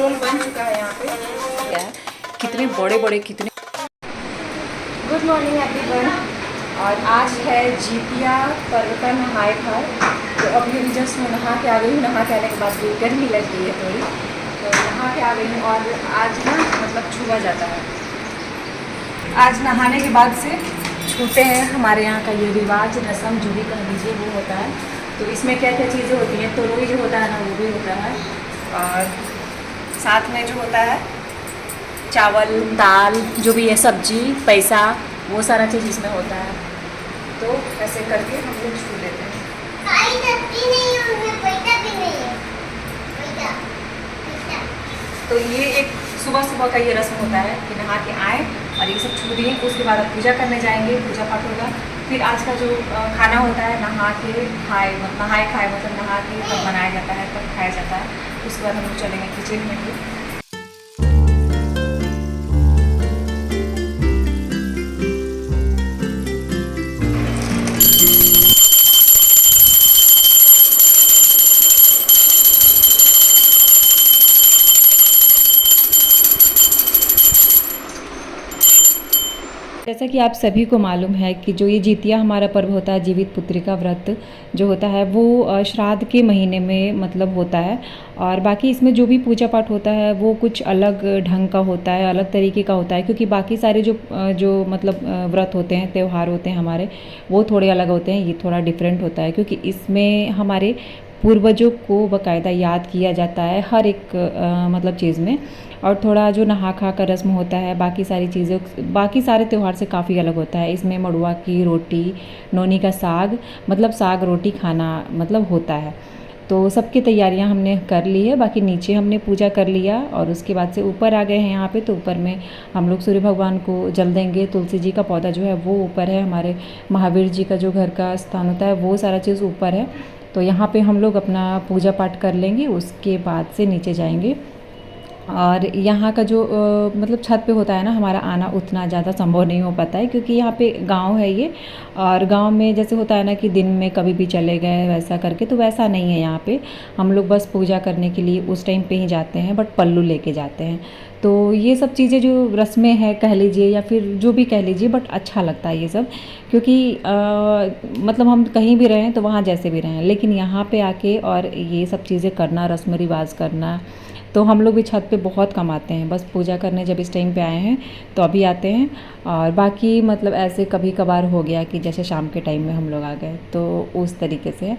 Role बन चुका है यहाँ पे। क्या है, कितने बड़े बड़े कितने। Good morning everyone. और आज है जीतिया पर्व का नहाय खाय। तो अभी हम जस्ट नहा के आ गई हूँ। नहा के आने के बाद भी गर्मी लग गई है थोड़ी, तो नहा के आ गई हूँ। और आज ना मतलब छुआ जाता है। आज नहाने के बाद से छूते हैं। हमारे यहाँ का ये रिवाज, रस्म जो भी कह लीजिए, वो होता है। तो इसमें क्या क्या चीज़ें होती हैं, तो रोई जो होता है ना, वो भी होता है। और साथ में जो होता है चावल दाल जो भी है, सब्जी पैसा, वो सारा चीज़ इसमें होता है। तो ऐसे करके हम लोग छू लेते हैं। तो ये एक सुबह सुबह का ये रस्म होता है कि नहा के आए और ये सब छू दिए। उसके बाद अब पूजा करने जाएंगे, पूजा पाठ होगा। फिर आज का जो खाना होता है, नहा के खाए, नहाए खाए मतलब नहा के तब बनाया जाता है, तब खाया जाता है। उसके बाद हम लोग चलेंगे किचन में भी। जैसा कि आप सभी को मालूम है कि जो ये जितिया हमारा पर्व होता है, जीवित पुत्री का व्रत जो होता है, वो श्राद्ध के महीने में मतलब होता है। और बाकी इसमें जो भी पूजा पाठ होता है वो कुछ अलग ढंग का होता है, अलग तरीके का होता है। क्योंकि बाकी सारे जो मतलब व्रत होते हैं, त्यौहार होते हैं हमारे, वो थोड़े अलग होते हैं। ये थोड़ा डिफरेंट होता है क्योंकि इसमें हमारे पूर्वजों को बाकायदा याद किया जाता है हर एक मतलब चीज़ में। और थोड़ा जो नहा खा का रस्म होता है, बाकी सारी चीज़ें बाकी सारे त्यौहार से काफ़ी अलग होता है। इसमें मड़ुआ की रोटी, नौनी का साग, मतलब साग रोटी खाना मतलब होता है। तो सबकी तैयारियां हमने कर ली है। बाकी नीचे हमने पूजा कर लिया और उसके बाद से ऊपर आ गए हैं यहाँ पे। तो ऊपर में हम लोग सूर्य भगवान को जल देंगे। तुलसी जी का पौधा जो है वो ऊपर है। हमारे महावीर जी का जो घर का स्थान होता है वो सारा चीज़ ऊपर है। तो यहाँ पे हम लोग अपना पूजा पाठ कर लेंगे, उसके बाद से नीचे जाएंगे। और यहाँ का जो मतलब छत पे होता है ना, हमारा आना उतना ज़्यादा संभव नहीं हो पाता है क्योंकि यहाँ पे गांव है ये। और गांव में जैसे होता है ना कि दिन में कभी भी चले गए वैसा करके, तो वैसा नहीं है यहाँ पे। हम लोग बस पूजा करने के लिए उस टाइम पे ही जाते हैं, बट पल्लू लेके जाते हैं। तो ये सब चीज़ें जो रस्में हैं कह लीजिए या फिर जो भी कह लीजिए, बट अच्छा लगता है ये सब। क्योंकि मतलब हम कहीं भी रहें तो वहाँ जैसे भी रहें, लेकिन यहाँ पे आके और ये सब चीज़ें करना, रस्म रिवाज करना, तो हम लोग भी छत पे बहुत कम आते हैं। बस पूजा करने जब इस टाइम पे आए हैं तो अभी आते हैं। और बाकी मतलब ऐसे कभी कभार हो गया कि जैसे शाम के टाइम में हम लोग आ गए, तो उस तरीके से।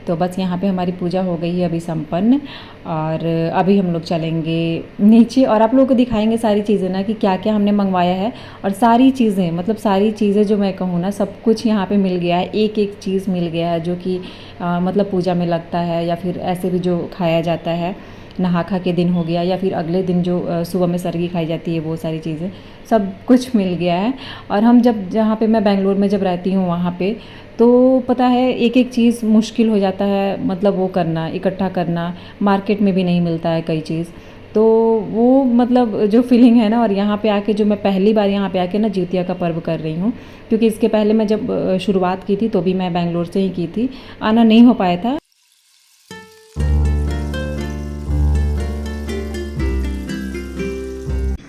तो बस यहाँ पे हमारी पूजा हो गई है अभी संपन्न। और अभी हम लोग चलेंगे नीचे और आप लोगों को दिखाएंगे सारी चीज़ें ना कि क्या क्या हमने मंगवाया है। और सारी चीज़ें मतलब सारी चीज़ें जो मैं कहूँ ना, सब कुछ यहाँ पे मिल गया है। एक एक चीज़ मिल गया है जो कि मतलब पूजा में लगता है या फिर ऐसे भी जो खाया जाता है नहा खा के दिन हो गया, या फिर अगले दिन जो सुबह में सरगी खाई जाती है, वो सारी चीज़ें सब कुछ मिल गया है। और हम जब जहाँ पे मैं बेंगलोर में जब रहती हूँ वहाँ पे, तो पता है एक एक चीज़ मुश्किल हो जाता है, मतलब वो करना, इकट्ठा करना। मार्केट में भी नहीं मिलता है कई चीज़। तो वो मतलब जो फीलिंग है ना, और यहाँ पे आके जो मैं पहली बार यहाँ पे आके ना जितिया का पर्व कर रही हूँ। क्योंकि इसके पहले मैं जब शुरुआत की थी तो भी मैं बेंगलोर से ही की थी, आना नहीं हो पाया था।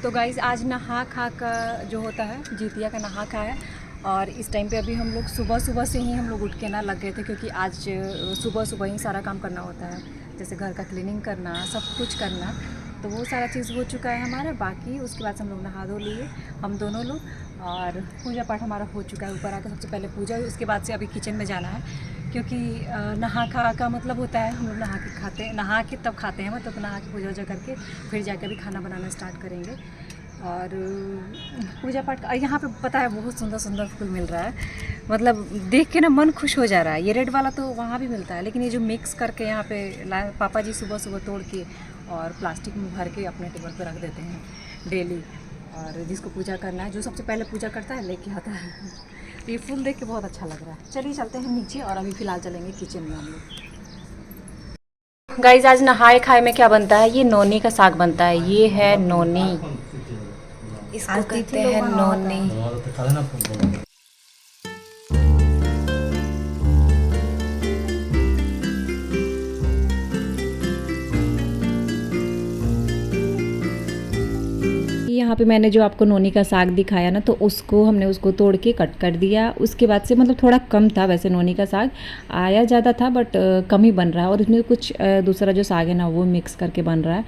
तो गाइज़ आज नहा खा का जो होता है, जितिया का नहा खा है। और इस टाइम पे अभी हम लोग सुबह सुबह से ही हम लोग उठ के ना लग गए थे, क्योंकि आज सुबह सुबह ही सारा काम करना होता है, जैसे घर का क्लीनिंग करना, सब कुछ करना। तो वो सारा चीज़ हो चुका है हमारा। बाकी उसके बाद से हम लोग नहा धो लिए, हम दोनों लोग। और पूजा पाठ हमारा हो चुका है। ऊपर आकर सबसे पहले पूजा हुई, उसके बाद से अभी किचन में जाना है। क्योंकि नहा खा का मतलब होता है हम लोग नहा के खाते हैं, नहा के तब खाते हैं, मतलब नहा के पूजा वूजा करके फिर जाकर भी खाना बनाना स्टार्ट करेंगे। और पूजा पाठ यहाँ पे पता है बहुत सुंदर सुंदर फूल मिल रहा है, मतलब देख के ना मन खुश हो जा रहा है। ये रेड वाला तो वहाँ भी मिलता है, लेकिन ये जो मिक्स करके यहाँ पे पापा जी सुबह सुबह तोड़ के और प्लास्टिक में भर के अपने टेबल पे रख देते हैं डेली। और जिसको पूजा करना है, जो सबसे पहले पूजा करता है, लेके आता है। तो ये फूल देख के बहुत अच्छा लग रहा है। चलिए चलते हैं नीचे, और अभी फ़िलहाल चलेंगे किचन में हम लोग। गाइज आज नहाए खाए में क्या बनता है, ये नौनी का साग बनता है। ये है नौनी, इसको कहते हैं नौनी। यहाँ पे मैंने जो आपको नोनी का साग दिखाया ना, तो हमने उसको तोड़ के कट कर दिया। उसके बाद से मतलब थोड़ा कम था, वैसे नोनी का साग आया ज़्यादा था बट कम ही बन रहा है, और इसमें कुछ दूसरा जो साग है ना वो मिक्स करके बन रहा है।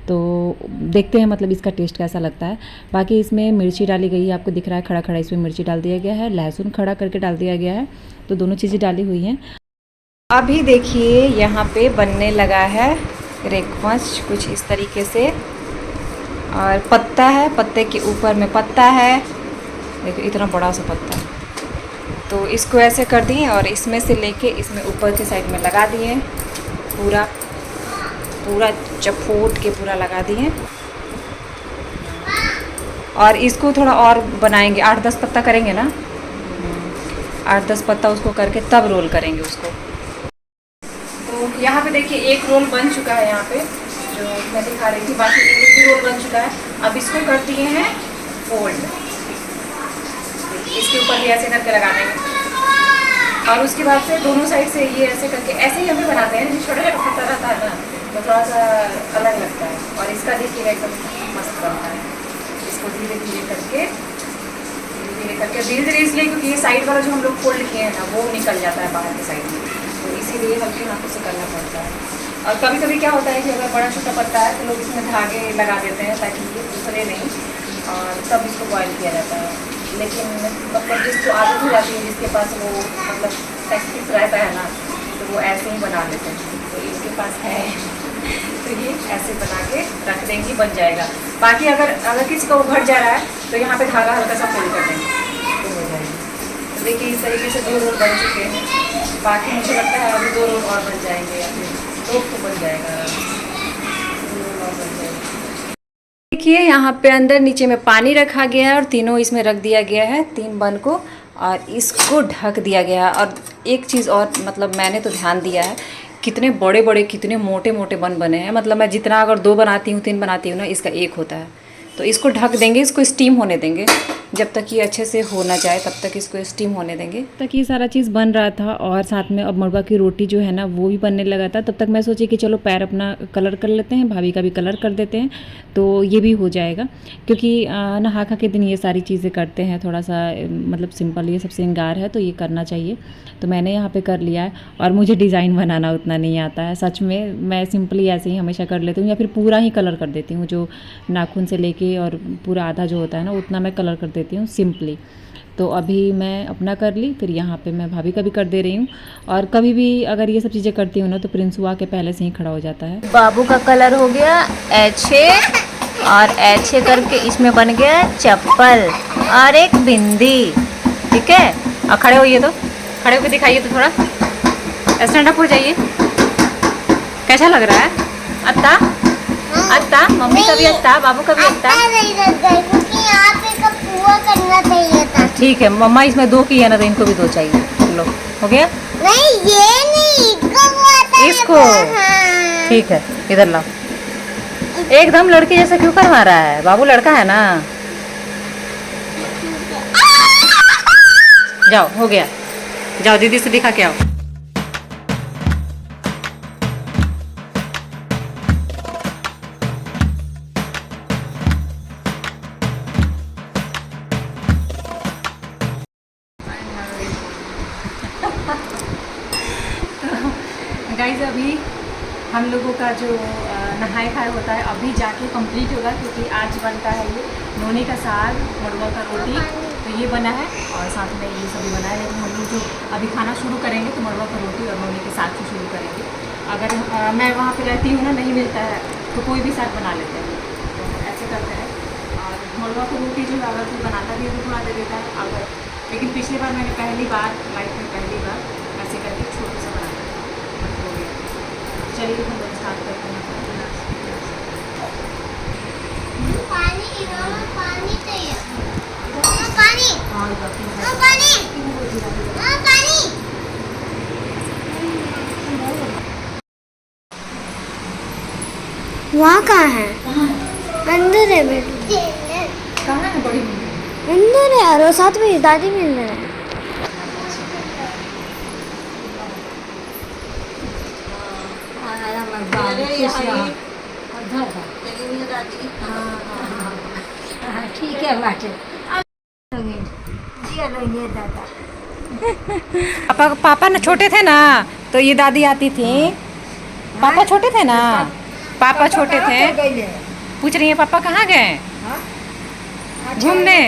तो देखते हैं मतलब इसका टेस्ट कैसा लगता है। बाकी इसमें मिर्ची डाली गई है, आपको दिख रहा है खड़ा खड़ा इसमें मिर्ची डाल दिया गया है, लहसुन खड़ा करके डाल दिया गया है, तो दोनों चीज़ें डाली हुई हैं। अभी देखिए यहाँ पे बनने लगा है ब्रेकफास्ट कुछ इस तरीके से, और पत्ता है, पत्ते के ऊपर में पत्ता है, देखो इतना बड़ा सा पत्ता है। तो इसको ऐसे कर दिए और इसमें से लेके इसमें ऊपर के साइड में लगा दिए, पूरा पूरा चपोट के पूरा लगा दिए। और इसको थोड़ा और बनाएंगे, 8-10 पत्ता करेंगे ना, 8-10 पत्ता उसको करके तब रोल करेंगे उसको। तो यहाँ पे देखिए एक रोल बन चुका है, यहाँ पे जो मैं दिखा रही थी, बाकी एक भी रोल बन चुका है। अब इसको कर दिए हैं फोल्ड, इसके ऊपर भी ऐसे करके लगा देंगे, और उसके बाद से दोनों साइड से ये ऐसे करके, ऐसे ही हम भी बनाते हैं, जो छोटा छोटा पत्ता रहता है ना, तो थोड़ा सा अलग लगता है। और इसका देखिएगा एकदम मस्त बनता है। इसको धीरे धीरे करके धीरे धीरे इसलिए क्योंकि ये साइड वाला जो हम लोग फोल्ड किए हैं ना वो निकल जाता है बाहर की साइड में, तो इसीलिए हल्के हाथों से करना पड़ता है। और कभी कभी क्या होता है कि अगर बड़ा छोटा पत्ता है तो लोग इसमें धागे लगा देते हैं ताकि ये उतरे नहीं, और तब इसको बॉयल किया जाता है। लेकिन मतलब जिसको आदत हो जाती है, जिसके पास वो मतलब टेक्सटिक्स रहता है ना, तो वो ऐसे ही बना लेते हैं। तो इसके पास है तो ये ऐसे बना के रख देंगे, बन जाएगा। बाकी अगर किसी को घट जा रहा है तो यहाँ पे धागा हल्का सा फोल्ड कर देंगे तो हो जाएगा। तो देखिए इस तरीके से 2 रोल बन चुके हैं, बाकी मुझे लगता है अभी 2 रोल और बन जाएंगे, या फिर 2 तो बन जाएगा, 2 रोल और बन जाएगा। देखिए यहाँ पे अंदर नीचे में पानी रखा गया है और तीनों इसमें रख दिया गया है, 3 बन को, और इसको ढक दिया गया है। और एक चीज़ और मतलब मैंने तो ध्यान दिया है, कितने बड़े बड़े कितने मोटे मोटे बन बने हैं। मतलब मैं जितना अगर 2 बनाती हूँ 3 बनाती हूँ ना, इसका 1 होता है। तो इसको ढक देंगे, इसको स्टीम होने देंगे, जब तक ये अच्छे से हो ना जाए तब तक इसको स्टीम होने देंगे। तक ये सारा चीज़ बन रहा था और साथ में अब मड़वा की रोटी जो है ना वो भी बनने लगा था। तब तक मैं सोची कि चलो पैर अपना कलर कर लेते हैं, भाभी का भी कलर कर देते हैं, तो ये भी हो जाएगा। क्योंकि नहा खा के दिन ये सारी चीज़ें करते हैं, थोड़ा सा मतलब सिंपल ये सब श्रृंगार है तो ये करना चाहिए। तो मैंने यहाँ पे कर लिया है, और मुझे डिज़ाइन बनाना उतना नहीं आता है सच में। मैं सिंपली ऐसे ही हमेशा कर लेती हूँ, या फिर पूरा ही कलर कर देती हूँ, जो नाखून से लेके और पूरा आधा जो होता है ना उतना मैं कलर कर देती हूँ सिंपली। तो अभी मैं अपना कर ली, फिर यहाँ पे मैं भाभी का भी कर दे रही हूँ। और कभी भी अगर ये सब चीज़ें करती हूँ ना तो प्रिंसू आके पहले से ही खड़ा हो जाता है। बाबू का कलर हो गया ऐछे, और ऐछे करके इसमें बन गया चप्पल और एक बिंदी। ठीक है, और खड़े होइए, तो खड़े होकर दिखाइए, तो थोड़ा स्टैंड अप हो जाइए। कैसा लग रहा है? अत्ता अत्ता, मम्मी का भी अत्ता, बाबू का भी अत्ता। ठीक है, मम्मा इसमें 2 की है ना, तो इनको भी 2 चाहिए। लो, हो गया? नहीं, ये नहीं, इसको ठीक है, इधर लाओ। एकदम लड़की जैसा क्यों करवा रहा है? बाबू लड़का है ना। जाओ, हो गया, जाओ दीदी से दिखा के आओ। गाइस अभी हम लोगों का जो नहाए खाए होता है अभी जाके कंप्लीट होगा, क्योंकि आज बनता है ये नोनी का साग, मड़वा का रोटी, तो ये बना है और साथ में ये सभी बना है। लेकिन हम लोग जो अभी खाना शुरू करेंगे तो मड़वा का रोटी और नोनी के साग से शुरू करेंगे। अगर मैं वहाँ पे रहती हूँ ना, नहीं मिलता है तो कोई भी साग बना लेते हैं, तो ऐसे करते हैं। और मड़वा की रोटी जो अगर कोई बनाता भी है तो थोड़ा दे देता है, अगर लेकिन पिछली बार मैंने पहली बार लाइफ में पहली बार ऐसे करके छोटा सा बनाया हो गया। चलिए हम लोग स्टार्ट करते हैं। पानी पानी चाहिए, पानी पानी पानी। वहाँ कहाँ है? अंदर है बेटी। कहाँ है बड़ी? अंदर है, और साथ में दादी मिल रहा है। के बाटे जिया लोगे दादा पापा ना छोटे थे ना तो ये दादी आती थी। पापा छोटे थे ना, पापा छोटे थे। पूछ रही है पापा कहाँ गए? घूमने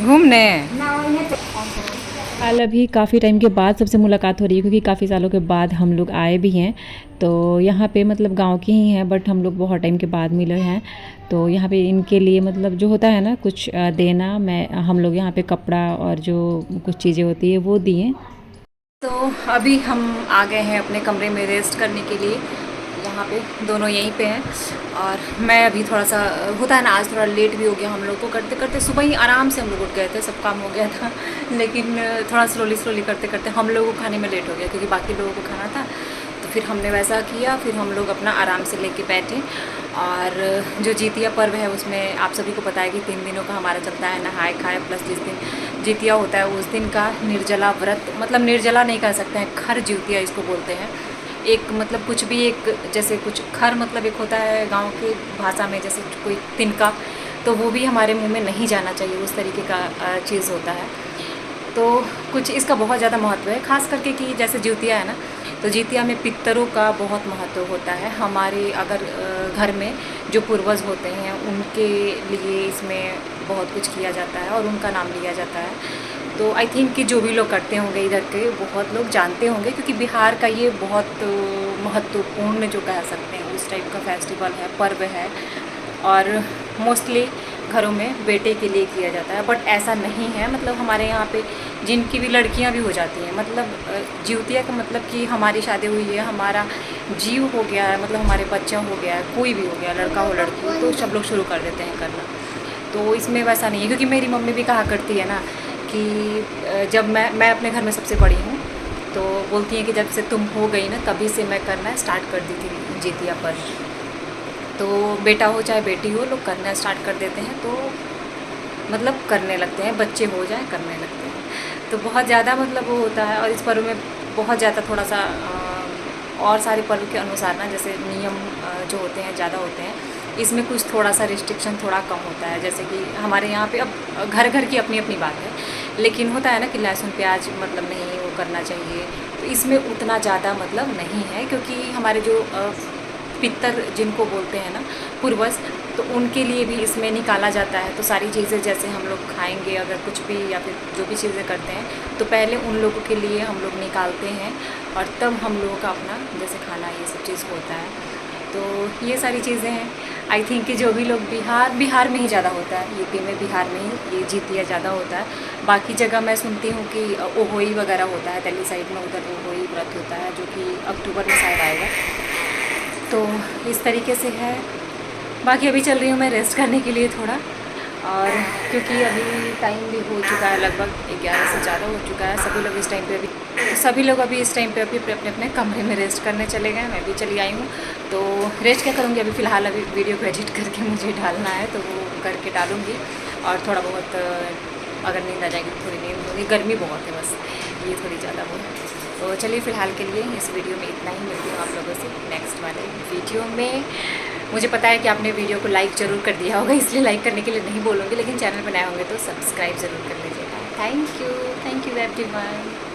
घूमने। हाल अभी काफ़ी टाइम के बाद सबसे मुलाकात हो रही है, क्योंकि काफ़ी सालों के बाद हम लोग आए भी हैं। तो यहाँ पे मतलब गांव के ही हैं, बट हम लोग बहुत टाइम के बाद मिले हैं। तो यहाँ पे इनके लिए मतलब जो होता है ना कुछ देना, हम लोग यहाँ पे कपड़ा और जो कुछ चीज़ें होती है वो दिए। तो अभी हम आ गए हैं अपने कमरे में रेस्ट करने के लिए। यहाँ पे दोनों यहीं पे हैं और मैं अभी थोड़ा सा होता है ना, आज थोड़ा लेट भी हो गया हम लोग को। करते करते सुबह ही आराम से हम लोग उठ गए थे, सब काम हो गया था, लेकिन थोड़ा स्लोली करते करते हम लोगों को खाने में लेट हो गया, क्योंकि बाकी लोगों को खाना था। तो फिर हमने वैसा किया, फिर हम लोग अपना आराम से लेके बैठे। और जो जितिया पर्व है उसमें आप सभी को पता है कि 3 दिनों का हमारा चलता है, नहाए खाए प्लस जिस दिन जितिया होता है उस दिन का निर्जला व्रत, मतलब निर्जला नहीं कह सकते हैं, खर जितिया इसको बोलते हैं। एक मतलब कुछ भी एक जैसे कुछ खर मतलब एक होता है गांव की भाषा में जैसे कोई तिनका, तो वो भी हमारे मुंह में नहीं जाना चाहिए, उस तरीके का चीज़ होता है। तो कुछ इसका बहुत ज़्यादा महत्व है, ख़ास करके कि जैसे जितिया है ना, तो जितिया में पितरों का बहुत महत्व होता है। हमारे अगर घर में जो पूर्वज होते हैं उनके लिए इसमें बहुत कुछ किया जाता है और उनका नाम लिया जाता है। तो आई थिंक कि जो भी लोग करते होंगे इधर के बहुत लोग जानते होंगे, क्योंकि बिहार का ये बहुत महत्वपूर्ण जो कह सकते हैं उस टाइप का फेस्टिवल है, पर्व है। और मोस्टली घरों में बेटे के लिए किया जाता है, बट ऐसा नहीं है। मतलब हमारे यहाँ पे जिनकी भी लड़कियाँ भी हो जाती हैं, मतलब जितिया का मतलब कि हमारी शादी हुई है, हमारा जीव हो गया है, मतलब हमारे बच्चा हो गया है, कोई भी हो गया, लड़का हो लड़की हो, तो सब लोग शुरू कर देते हैं करना। तो इसमें वैसा नहीं है, क्योंकि मेरी मम्मी भी कहा करती है ना कि जब मैं अपने घर में सबसे बड़ी हूँ, तो बोलती हैं कि जब से तुम हो गई ना तभी से मैं करना स्टार्ट कर दी थी जितिया पर। तो बेटा हो चाहे बेटी हो, लोग करना स्टार्ट कर देते हैं, तो मतलब करने लगते हैं, बच्चे हो जाए करने लगते हैं। तो बहुत ज़्यादा मतलब वो होता है। और इस पर्व में बहुत ज़्यादा थोड़ा सा और सारे पर्व के अनुसार ना जैसे नियम जो होते हैं ज़्यादा होते हैं, इसमें कुछ थोड़ा सा रिस्ट्रिक्शन थोड़ा कम होता है। जैसे कि हमारे यहाँ पे अब घर घर की अपनी अपनी बात है, लेकिन होता है ना कि लहसुन प्याज मतलब नहीं वो करना चाहिए, तो इसमें उतना ज़्यादा मतलब नहीं है, क्योंकि हमारे जो पितर जिनको बोलते हैं ना पूर्वज, तो उनके लिए भी इसमें निकाला जाता है। तो सारी चीज़ें जैसे हम लोग खाएंगे अगर कुछ भी या फिर जो भी चीज़ें करते हैं, तो पहले उन लोगों के लिए हम लोग निकालते हैं और तब हम लोगों का अपना जैसे खाना ये सब चीज़ होता है। तो ये सारी चीज़ें हैं। आई थिंक कि जो भी लोग बिहार में ही ज़्यादा होता है, यूपी में बिहार में ही ये जितिया ज़्यादा होता है। बाकी जगह मैं सुनती हूँ कि ओहोई वगैरह होता है, दिल्ली साइड में उधर ओहोई व्रत होता है, जो कि अक्टूबर में शायद आएगा। तो इस तरीके से है। बाकी अभी चल रही हूँ मैं रेस्ट करने के लिए थोड़ा, और क्योंकि अभी टाइम भी हो चुका है, लगभग 11 से ज़्यादा हो चुका है। सभी लोग इस टाइम पे अभी अपने अपने कमरे में रेस्ट करने चले गए, मैं भी चली आई हूँ। तो रेस्ट क्या करूँगी अभी फ़िलहाल, अभी वीडियो को एडिट करके मुझे डालना है, तो वो करके डालूँगी। और थोड़ा बहुत अगर नींद आ जाएगी तो थोड़ी नींद होगी, गर्मी बहुत है बस, ये थोड़ी ज़्यादा वो है। तो चलिए फ़िलहाल के लिए इस वीडियो में इतना ही, मिलती हूँ आप लोगों से नेक्स्ट वाले वीडियो में। मुझे पता है कि आपने वीडियो को लाइक ज़रूर कर दिया होगा, इसलिए लाइक करने के लिए नहीं बोलूँगी, लेकिन चैनल पर नए होंगे तो सब्सक्राइब ज़रूर कर लीजिएगा। Thank you everyone.